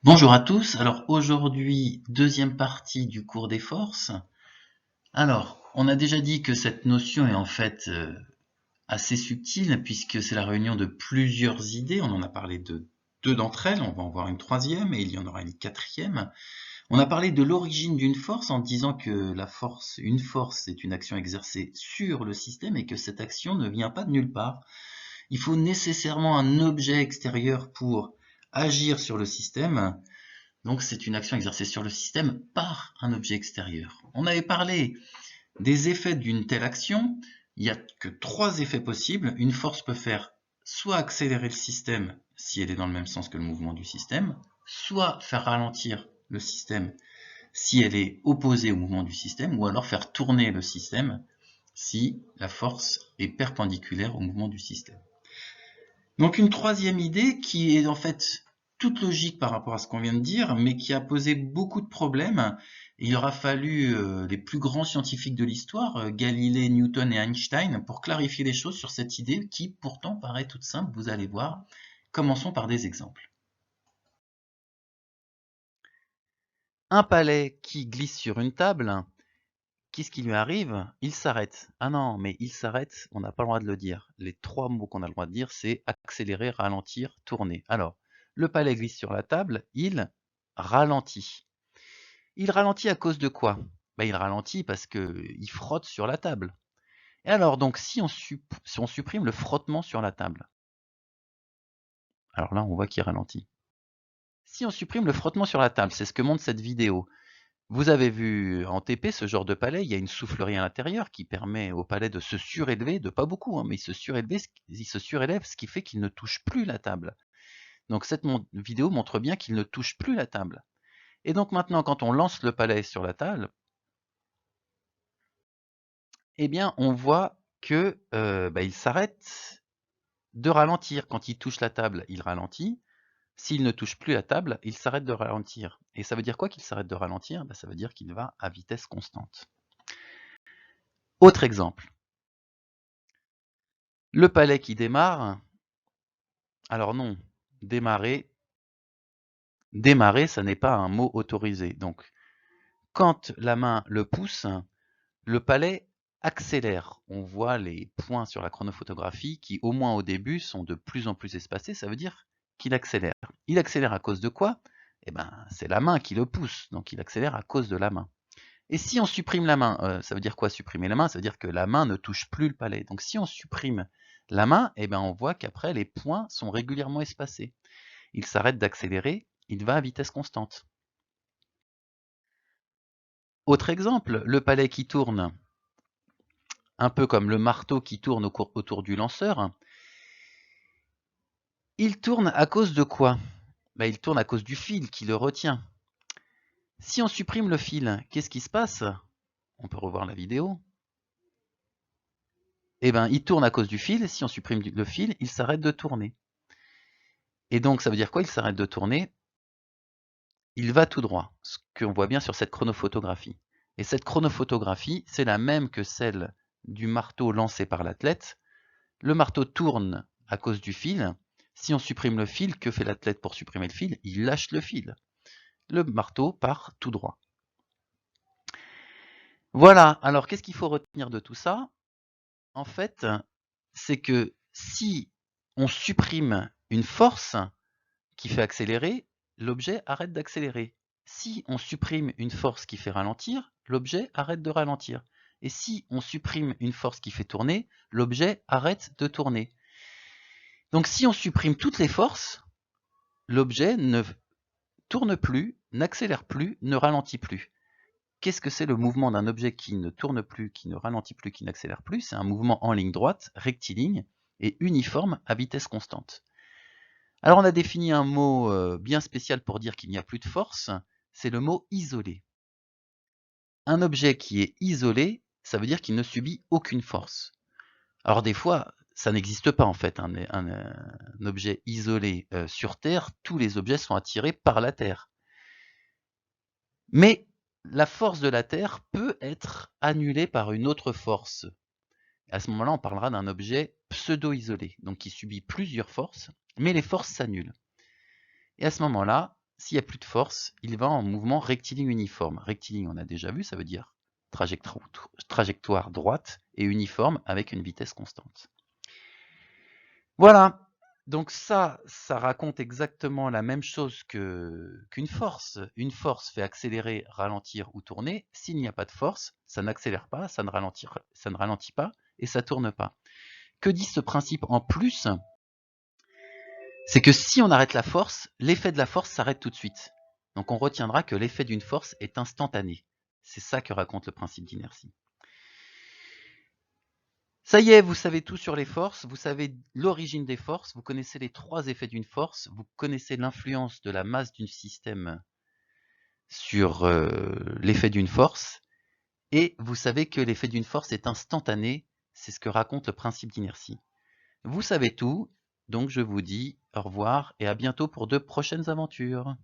Bonjour à tous. Alors aujourd'hui, deuxième partie du cours des forces. Alors, on a déjà dit que cette notion est en fait assez subtile puisque c'est la réunion de plusieurs idées. On en a parlé de deux d'entre elles, on va en voir une troisième et il y en aura une quatrième. On a parlé de l'origine d'une force en disant que une force est une action exercée sur le système et que cette action ne vient pas de nulle part. Il faut nécessairement un objet extérieur pour agir sur le système. Donc c'est une action exercée sur le système par un objet extérieur. On avait parlé des effets d'une telle action. Il n'y a que trois effets possibles. Une force peut faire soit accélérer le système si elle est dans le même sens que le mouvement du système, soit faire ralentir le système si elle est opposée au mouvement du système, ou alors faire tourner le système si la force est perpendiculaire au mouvement du système. Donc une troisième idée qui est en fait toute logique par rapport à ce qu'on vient de dire, mais qui a posé beaucoup de problèmes. Il aura fallu les plus grands scientifiques de l'histoire, Galilée, Newton et Einstein, pour clarifier les choses sur cette idée qui pourtant paraît toute simple, vous allez voir. Commençons par des exemples. Un palais qui glisse sur une table, qu'est-ce qui lui arrive? Il s'arrête. Ah non, mais il s'arrête, on n'a pas le droit de le dire. Les trois mots qu'on a le droit de dire, c'est accélérer, ralentir, tourner. Alors, le palais glisse sur la table, il ralentit. Il ralentit à cause de quoi? Il ralentit parce qu'il frotte sur la table. Et alors, donc, si on supprime le frottement sur la table, alors là, on voit qu'il ralentit. Si on supprime le frottement sur la table, c'est ce que montre cette vidéo. Vous avez vu en TP ce genre de palais, il y a une soufflerie à l'intérieur qui permet au palais de se surélever, de pas beaucoup, hein, mais il se surélève, ce qui fait qu'il ne touche plus la table. Donc cette vidéo montre bien qu'il ne touche plus la table. Et donc maintenant, quand on lance le palais sur la table, eh bien on voit que il s'arrête de ralentir. Quand il touche la table, il ralentit. S'il ne touche plus la table, il s'arrête de ralentir. Et ça veut dire quoi qu'il s'arrête de ralentir? Ça veut dire qu'il va à vitesse constante. Autre exemple. Le palais qui démarre, alors non, démarrer, démarrer, ça n'est pas un mot autorisé. Donc, quand la main le pousse, le palais accélère. On voit les points sur la chronophotographie qui, au moins au début, sont de plus en plus espacés. Ça veut dire qu'il accélère. Il accélère à cause de quoi? Eh ben, c'est la main qui le pousse, donc il accélère à cause de la main. Et si on supprime la main, ça veut dire quoi supprimer la main? Ça veut dire que la main ne touche plus le palais. Donc si on supprime la main, eh ben on voit qu'après les points sont régulièrement espacés. Il s'arrête d'accélérer, il va à vitesse constante. Autre exemple, le palais qui tourne, un peu comme le marteau qui tourne autour du lanceur. Il tourne à cause de quoi? Il tourne à cause du fil qui le retient. Si on supprime le fil, qu'est-ce qui se passe? On peut revoir la vidéo. Eh ben, il tourne à cause du fil. Si on supprime le fil, il s'arrête de tourner. Et donc, ça veut dire quoi? Il s'arrête de tourner. Il va tout droit, ce qu'on voit bien sur cette chronophotographie. Et cette chronophotographie, c'est la même que celle du marteau lancé par l'athlète. Le marteau tourne à cause du fil. Si on supprime le fil, que fait l'athlète pour supprimer le fil? Il lâche le fil. Le marteau part tout droit. Voilà, alors qu'est-ce qu'il faut retenir de tout ça? En fait, c'est que si on supprime une force qui fait accélérer, l'objet arrête d'accélérer. Si on supprime une force qui fait ralentir, l'objet arrête de ralentir. Et si on supprime une force qui fait tourner, l'objet arrête de tourner. Donc si on supprime toutes les forces, l'objet ne tourne plus, n'accélère plus, ne ralentit plus. Qu'est-ce que c'est le mouvement d'un objet qui ne tourne plus, qui ne ralentit plus, qui n'accélère plus? C'est un mouvement en ligne droite, rectiligne et uniforme à vitesse constante. Alors on a défini un mot bien spécial pour dire qu'il n'y a plus de force, c'est le mot isolé. Un objet qui est isolé, ça veut dire qu'il ne subit aucune force. Alors des fois, ça n'existe pas en fait, un objet isolé sur Terre, tous les objets sont attirés par la Terre. Mais la force de la Terre peut être annulée par une autre force. À ce moment-là, on parlera d'un objet pseudo-isolé, donc qui subit plusieurs forces, mais les forces s'annulent. Et à ce moment-là, s'il n'y a plus de force, il va en mouvement rectiligne uniforme. Rectiligne, on a déjà vu, ça veut dire trajectoire droite et uniforme avec une vitesse constante. Voilà, donc ça raconte exactement la même chose qu'une force. Une force fait accélérer, ralentir ou tourner. S'il n'y a pas de force, ça n'accélère pas, ça ne ralentit pas et ça tourne pas. Que dit ce principe en plus? C'est que si on arrête la force, l'effet de la force s'arrête tout de suite. Donc on retiendra que l'effet d'une force est instantané. C'est ça que raconte le principe d'inertie. Ça y est, vous savez tout sur les forces, vous savez l'origine des forces, vous connaissez les 3 effets d'une force, vous connaissez l'influence de la masse d'un système sur l'effet d'une force, et vous savez que l'effet d'une force est instantané, c'est ce que raconte le principe d'inertie. Vous savez tout, donc je vous dis au revoir et à bientôt pour de prochaines aventures.